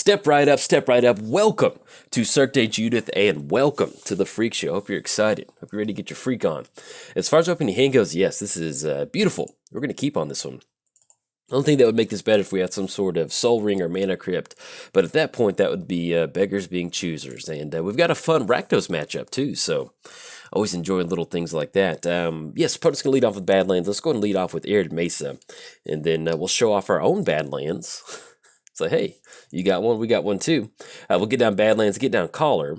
Step right up, step right up. Welcome to Cirque de Judith, and welcome to the Freak Show. Hope you're excited. Hope you're ready to get your freak on. As far as opening hand goes, yes, this is beautiful. We're going to keep on this one. The only thing that would make this better if we had some sort of Soul Ring or Mana Crypt, but at that point that would be beggars being choosers. And we've got a fun Rakdos matchup too, so always enjoy little things like that. Yes, opponent's going to lead off with Badlands. Let's go ahead and lead off with Arid Mesa, and then we'll show off our own Badlands. So hey, you got one, we got one too. We'll get down Badlands, get down Caller.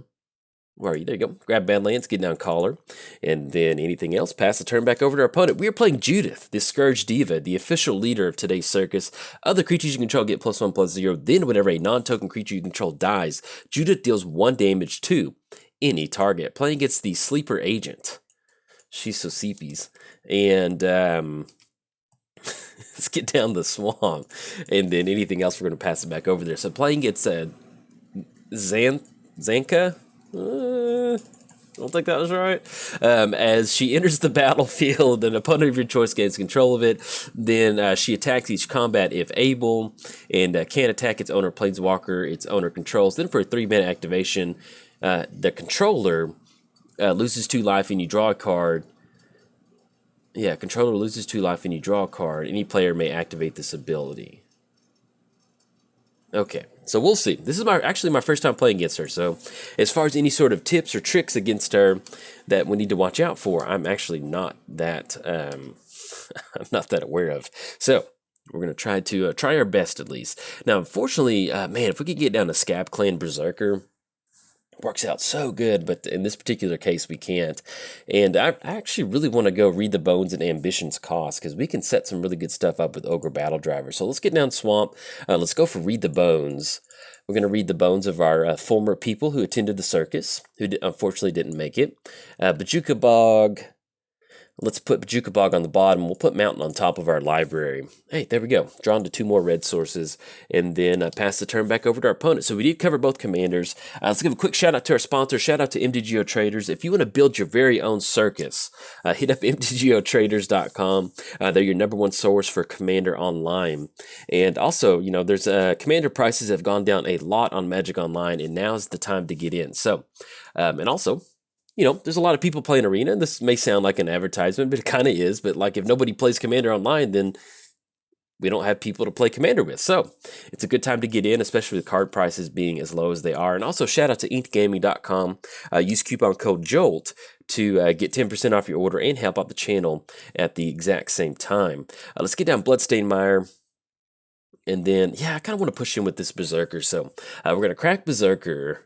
Where are you? There you go. Grab Badlands, get down Caller, and then anything else, pass the turn back over to our opponent. We are playing Judith, the Scourge Diva, the official leader of today's circus. Other creatures you control get +1/+0. Then whenever a non-token creature you control dies, Judith deals 1 damage to any target. Playing against the Sleeper Agent. She's so seepies. And let's get down the swamp, and then anything else we're going to pass it back over there. So playing against Xantcha. I don't think that was right. As she enters the battlefield, an opponent of your choice gains control of it. Then she attacks each combat if able, and can attack its owner planeswalker its owner controls. Then for a 3-mana activation, the controller loses 2 life and you draw a card. Yeah, controller loses 2 life and you draw a card. Any player may activate this ability. Okay, so we'll see. This is actually my first time playing against her, so as far as any sort of tips or tricks against her that we need to watch out for, I'm actually not that I'm not that aware of. So we're gonna try our best at least. Now, unfortunately, man, if we could get down to Scab Clan Berserker, works out so good, but in this particular case we can't. And I actually really want to go Read the Bones and Ambition's Cost, because we can set some really good stuff up with Ogre Battle Driver. So let's get down Swamp. Let's go for Read the Bones. We're going to read the bones of our former people who attended the circus, who unfortunately didn't make it. Bajuka Bog. Let's put Bajuka Bog on the bottom. We'll put Mountain on top of our library. Hey, there we go. Drawn to 2 more red sources. And then pass the turn back over to our opponent. So we did cover both commanders. Let's give a quick shout out to our sponsor. Shout out to MTGOTraders. If you want to build your very own circus, hit up MTGOTraders.com. They're your #1 source for Commander Online. And also, you know, there's Commander prices have gone down a lot on Magic Online, and now's the time to get in. So, and also, you know, there's a lot of people playing Arena, and this may sound like an advertisement, but it kind of is. But like, if nobody plays Commander Online, then we don't have people to play Commander with. So it's a good time to get in, especially with card prices being as low as they are. And also shout out to inkgaming.com. Use coupon code JOLT to get 10% off your order and help out the channel at the exact same time. Let's get down Bloodstained Mire. And then, yeah, I kind of want to push in with this Berserker. So we're going to crack Berserker.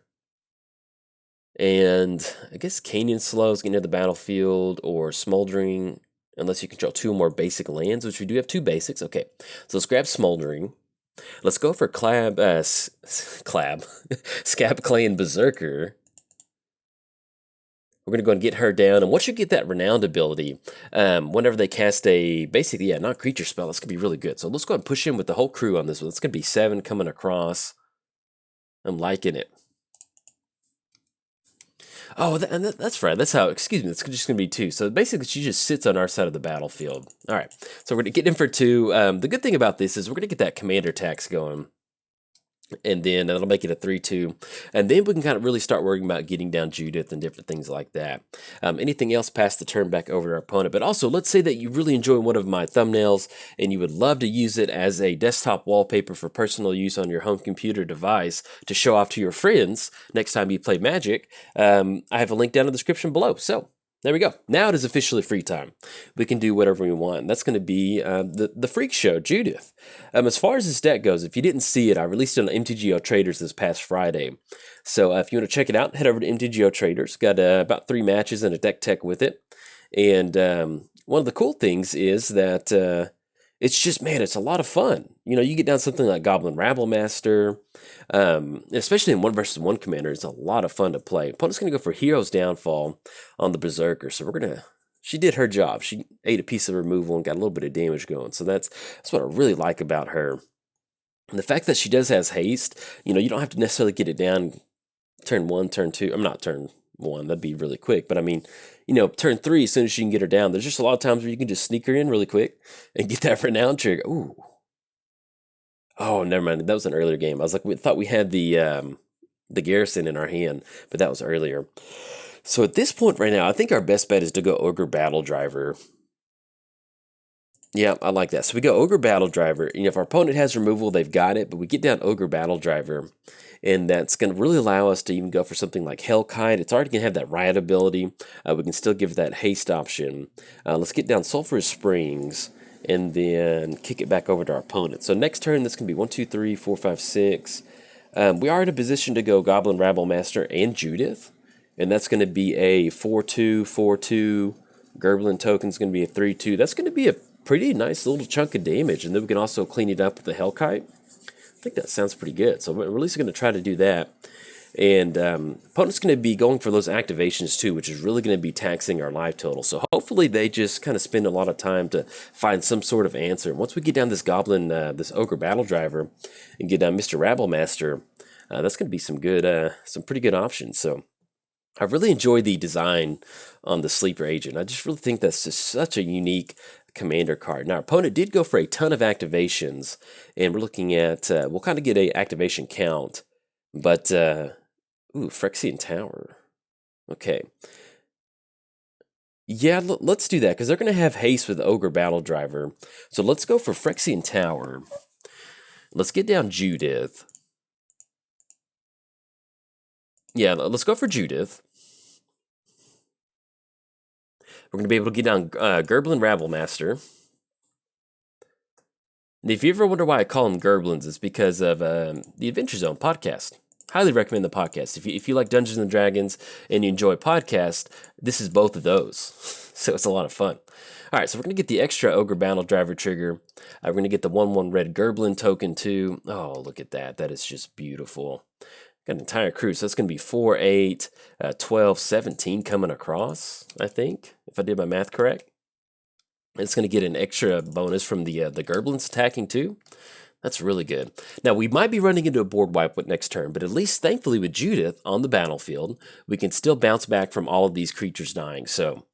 And I guess Canyon Slows get into the battlefield, or Smoldering, unless you control 2 more basic lands, which we do have 2 basics. Okay, so let's grab Smoldering. Let's go for Scab Clan Berserker. We're going to go and get her down. And once you get that Renowned ability, whenever they cast a, basically, yeah, non-creature spell, that's going to be really good. So let's go ahead and push in with the whole crew on this one. It's going to be 7 coming across. I'm liking it. Oh, that's right. That's how, excuse me, it's just going to be 2. So basically, she just sits on our side of the battlefield. All right, so we're going to get in for 2. The good thing about this is we're going to get that commander tax going. And then that'll make it a 3-2. And then we can kind of really start worrying about getting down Judith and different things like that. Anything else, pass the turn back over to our opponent. But also, let's say that you really enjoy one of my thumbnails and you would love to use it as a desktop wallpaper for personal use on your home computer device to show off to your friends next time you play Magic. I have a link down in the description below. So there we go. Now it is officially free time. We can do whatever we want. And that's going to be the Freak Show, Judith. As far as this deck goes, if you didn't see it, I released it on MTGOTraders this past Friday. So if you want to check it out, head over to MTGOTraders. Got about 3 matches and a deck tech with it. And one of the cool things is that it's just, man, it's a lot of fun. You know, you get down something like Goblin Rabblemaster, especially in 1-versus-1 Commander, it's a lot of fun to play. Opponent's going to go for Hero's Downfall on the Berserker, so we're going to, she did her job. She ate a piece of removal and got a little bit of damage going, so that's what I really like about her. And the fact that she does has haste, you know, you don't have to necessarily get it down turn 1, turn 2, I'm not turn 1, that'd be really quick, but I mean, you know, turn 3, as soon as you can get her down, there's just a lot of times where you can just sneak her in really quick and get that Renown trigger. Ooh. Oh, never mind. That was an earlier game. I was like, we thought we had the garrison in our hand, but that was earlier. So at this point right now, I think our best bet is to go Ogre Battle Driver. Yeah, I like that. So we go Ogre Battle Driver. You know, if our opponent has removal, they've got it, but we get down Ogre Battle Driver, and that's going to really allow us to even go for something like Hellkite. It's already going to have that riot ability. We can still give that haste option. Let's get down Sulphurous Springs, and then kick it back over to our opponent. So next turn, this can be 1, 2, 3, 4, 5, 6. We are in a position to go Goblin Rabble Master and Judith, and that's going to be a 4-2, 4-2. Gerblin token's going to be a 3-2. That's going to be a pretty nice little chunk of damage, and then we can also clean it up with the Hellkite. I think that sounds pretty good, so we're at least going to try to do that. And opponent's going to be going for those activations too, which is really going to be taxing our life total. So hopefully they just kind of spend a lot of time to find some sort of answer. Once we get down this Goblin, this Ogre Battle Driver, and get down Mr. Rabble Master, that's going to be some good, some pretty good options. So I really enjoy the design on the Sleeper Agent. I just really think that's just such a unique commander card. Now, our opponent did go for a ton of activations, and we're looking at, we'll kind of get a activation count, but, ooh, Phyrexian Tower. Okay. Yeah, let's do that, because they're going to have haste with Ogre Battle Driver. So let's go for Phyrexian Tower. Let's get down Judith. Yeah, let's go for Judith. We're going to be able to get down Gerblin Rabble Master. And if you ever wonder why I call them Gerblins, it's because of the Adventure Zone podcast. Highly recommend the podcast. If you like Dungeons and Dragons and you enjoy podcasts, this is both of those. So it's a lot of fun. All right, so we're going to get the extra Ogre Battle Driver trigger. We're going to get the 1/1 red Gerblin token too. Oh, look at that. That is just beautiful. Got an entire crew, so that's going to be 4, 8, 12, 17 coming across, I think, if I did my math correct. It's going to get an extra bonus from the Gerblins attacking too. That's really good. Now, we might be running into a board wipe with next turn, but at least, thankfully, with Judith on the battlefield, we can still bounce back from all of these creatures dying. So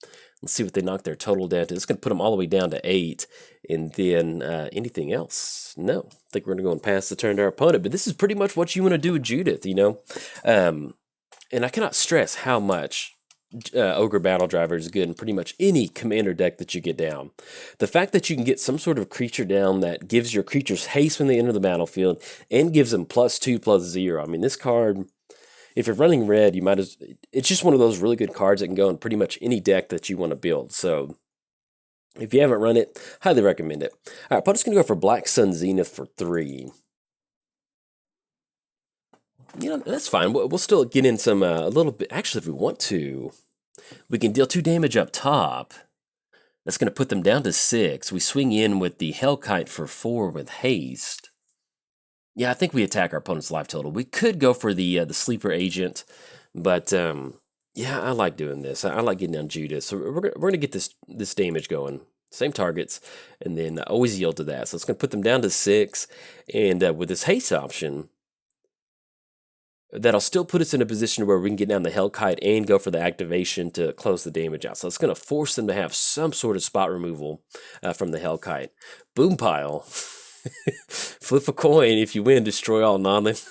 let's see what they knock their total down to. It's going to put them all the way down to 8. And then anything else? No. I think we're going to go and pass the turn to our opponent. But this is pretty much what you want to do with Judith, you know. And I cannot stress how much Ogre Battle Driver is good in pretty much any commander deck that you get down. The fact that you can get some sort of creature down that gives your creatures haste when they enter the battlefield and gives them +2/+0. I mean, this card, if you're running red, you might as it's just one of those really good cards that can go in pretty much any deck that you want to build. So if you haven't run it, highly recommend it. All right, opponent's going to go for Black Sun Zenith for 3. You know, that's fine. We'll still get in some, a little bit. Actually, if we want to, we can deal 2 damage up top. That's going to put them down to 6. We swing in with the Hellkite for 4 with haste. Yeah, I think we attack our opponent's life total. We could go for the Sleeper Agent, but yeah, I like doing this. I like getting down Judith. So we're going to get this damage going. Same targets, and then always yield to that. So it's going to put them down to 6, and with this haste option, that'll still put us in a position where we can get down the Hellkite and go for the activation to close the damage out. So it's going to force them to have some sort of spot removal from the Hellkite. Boom pile. Flip a coin. If you win, destroy all non-land.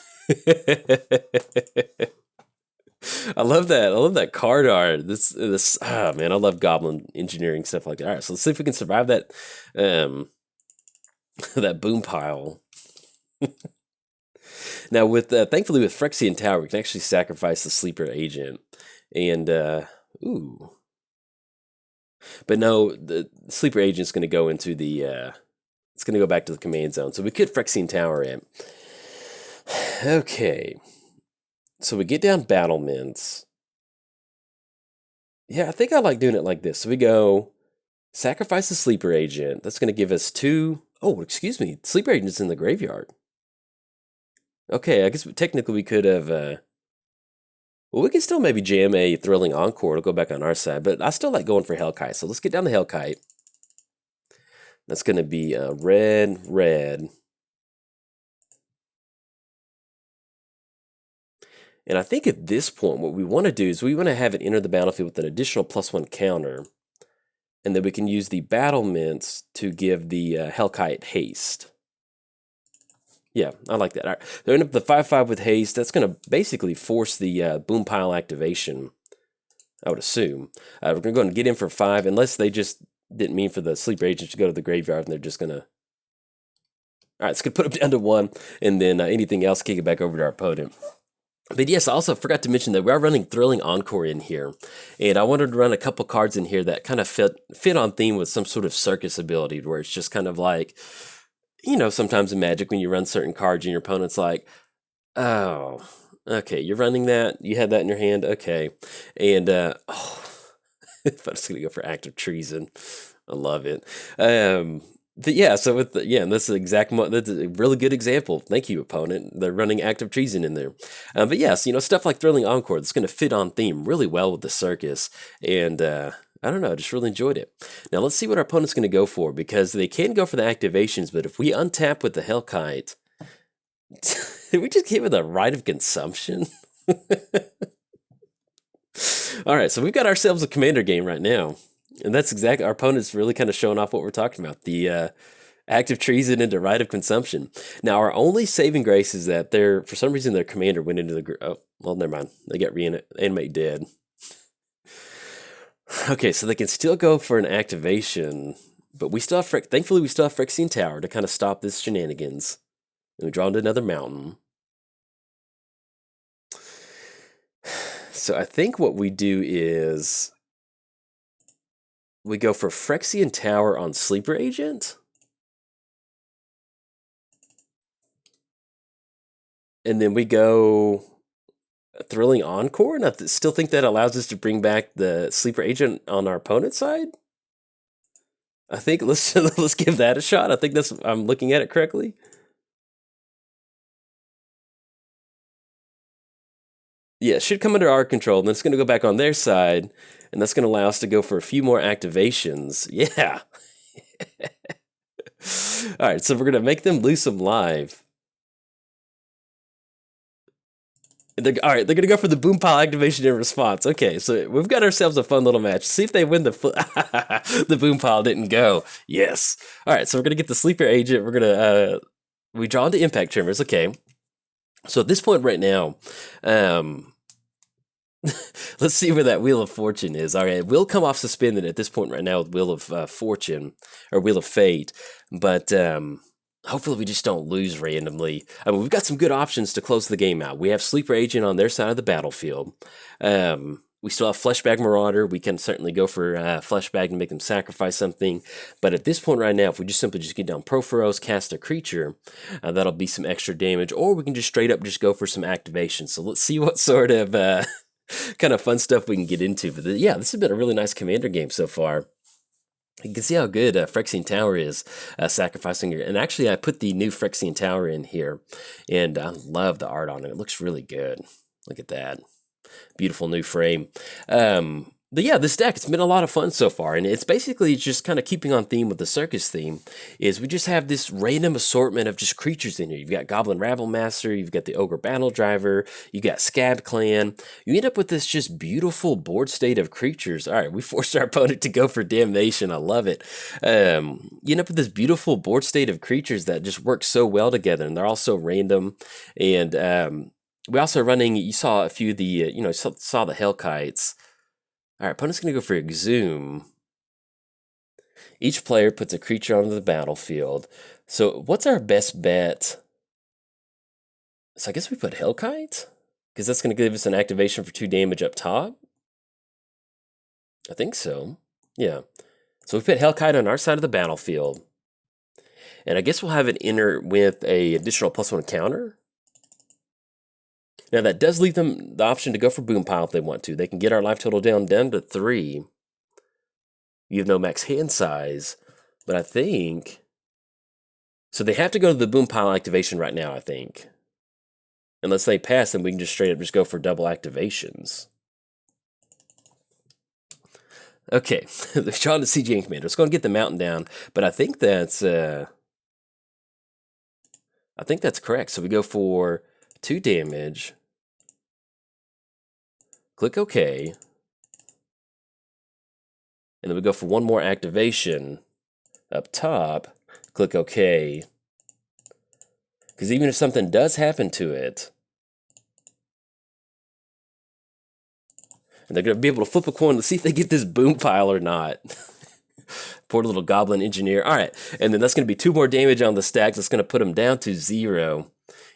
I love that. I love that card art. This man, I love Goblin engineering stuff like that. All right, so let's see if we can survive that that boom pile. Now, with thankfully with Phyrexian Tower, we can actually sacrifice the Sleeper Agent, and ooh, but no, the Sleeper Agent's going to go into the it's going to go back to the command zone. So we could Phyrexian Tower it. Okay, so we get down battlements. Yeah, I think I like doing it like this. So we go sacrifice the Sleeper Agent. That's going to give us 2. Oh, excuse me, Sleeper Agent's in the graveyard. Okay, I guess technically we could have, well, we can still maybe jam a Thrilling Encore to go back on our side, but I still like going for Hellkite, so let's get down the Hellkite. That's going to be red, red. And I think at this point, what we want to do is we want to have it enter the battlefield with an additional +1 counter, and then we can use the battlements to give the Hellkite haste. Yeah, I like that. All right. They're end up the 5/5 with haste. That's going to basically force the boom pile activation, I would assume. We're going to go and get in for 5, unless they just didn't mean for the sleeper agents to go to the graveyard and they're just going to. All right, it's going to put them down to 1, and then anything else, kick it back over to our opponent. But yes, I also forgot to mention that we are running Thrilling Encore in here, and I wanted to run a couple cards in here that kind of fit on theme with some sort of Circus ability, where it's just kind of like, you know, sometimes in Magic when you run certain cards and your opponent's like, oh, okay, you're running that, you had that in your hand, okay, and oh, if I'm just gonna go for Act of Treason, I love it. But yeah, so with and that's the that's a really good example. Thank you, opponent. They're running Act of Treason in there. But yes, you know, stuff like Thrilling Encore that's going to fit on theme really well with the Circus, and I don't know, I just really enjoyed it. Now let's see what our opponent's going to go for, because they can go for the activations, but if we untap with the Hellkite, did we just give it a right of consumption? All right, so we've got ourselves a commander game right now. And that's exactly, our opponent's really kind of showing off what we're talking about, the active treason into right of consumption. Now, our only saving grace is that for some reason, their commander went into the, oh, well, never mind. They got reanimate dead. Okay, so they can still go for an activation, but we still have, thankfully, we still have Phyrexian Tower to kind of stop this shenanigans. And we draw into another mountain. So I think what we do is we go for Phyrexian Tower on Sleeper Agent. And then we go Thrilling Encore, and I still think that allows us to bring back the Sleeper Agent on our opponent's side. I think let's give that a shot. I think I'm looking at it correctly. Yeah, it should come under our control, and then it's going to go back on their side, and that's going to allow us to go for a few more activations. Yeah. All right, so we're going to make them lose some live. All right, they're going to go for the boom pile activation in response. Okay, so we've got ourselves a fun little match. See if they win the boom pile didn't go. Yes. All right, so we're going to get the sleeper agent. We're going to we draw into impact trimmers. Okay. So at this point right now, let's see where that Wheel of Fortune is. All right, we'll come off suspended at this point right now with Wheel of Fortune or Wheel of Fate, but hopefully we just don't lose randomly. I mean, we've got some good options to close the game out. We have Sleeper Agent on their side of the battlefield. We still have Fleshbag Marauder. We can certainly go for Fleshbag and make them sacrifice something. But at this point right now, if we just simply get down Proferos, cast a creature, that'll be some extra damage. Or we can just straight up just go for some activation. So let's see what sort of kind of fun stuff we can get into. But yeah, this has been a really nice commander game so far. You can see how good Phyrexian Tower is sacrificing her. And actually, I put the new Phyrexian Tower in here, and I love the art on it. It looks really good. Look at that. Beautiful new frame. But yeah, this deck, it's been a lot of fun so far, and it's basically just kind of keeping on theme with the Circus theme, is we just have this random assortment of just creatures in here. You've got Goblin Rabble Master, you've got the Ogre Battle Driver, you got Scab Clan. You end up with this just beautiful board state of creatures. All right, we forced our opponent to go for Damnation. I love it. You end up with this beautiful board state of creatures that just work so well together, and they're all so random, and we also running, you saw a few of the, saw the Hellkites. All right, opponent's going to go for Exhume. Each player puts a creature onto the battlefield. So what's our best bet? So I guess we put Hellkite? Because that's going to give us an activation for 2 damage up top? I think so. Yeah. So we put Hellkite on our side of the battlefield. And I guess we'll have it enter with a additional +1 counter. Now, that does leave them the option to go for Boom Pile if they want to. They can get our life total down to 3. You have no max hand size, but I think... So they have to go to the Boom Pile activation right now, I think. Unless they pass, then we can just straight up just go for double activations. Okay, they're trying to CG Commander. It's going to get the mountain down, but I think that's correct. So we go for 2 damage. Click OK. And then we go for 1 more activation up top. Click OK. Because even if something does happen to it, and they're going to be able to flip a coin to see if they get this boom pile or not. Poor little goblin engineer. All right, and then that's going to be 2 more damage on the stacks. That's going to put them down to 0.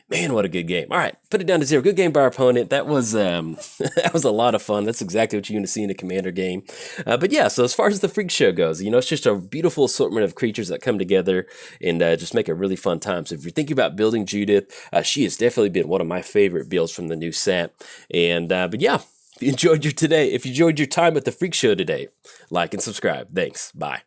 Man, what a good game. All right, put it down to 0. Good game by our opponent. That was that was a lot of fun. That's exactly what you're going to see in a Commander game. But yeah, so as far as the Freak Show goes, you know, it's just a beautiful assortment of creatures that come together and just make a really fun time. So if you're thinking about building Judith, she has definitely been one of my favorite builds from the new set. And but yeah, if you enjoyed your time at the Freak Show today, like and subscribe. Thanks. Bye.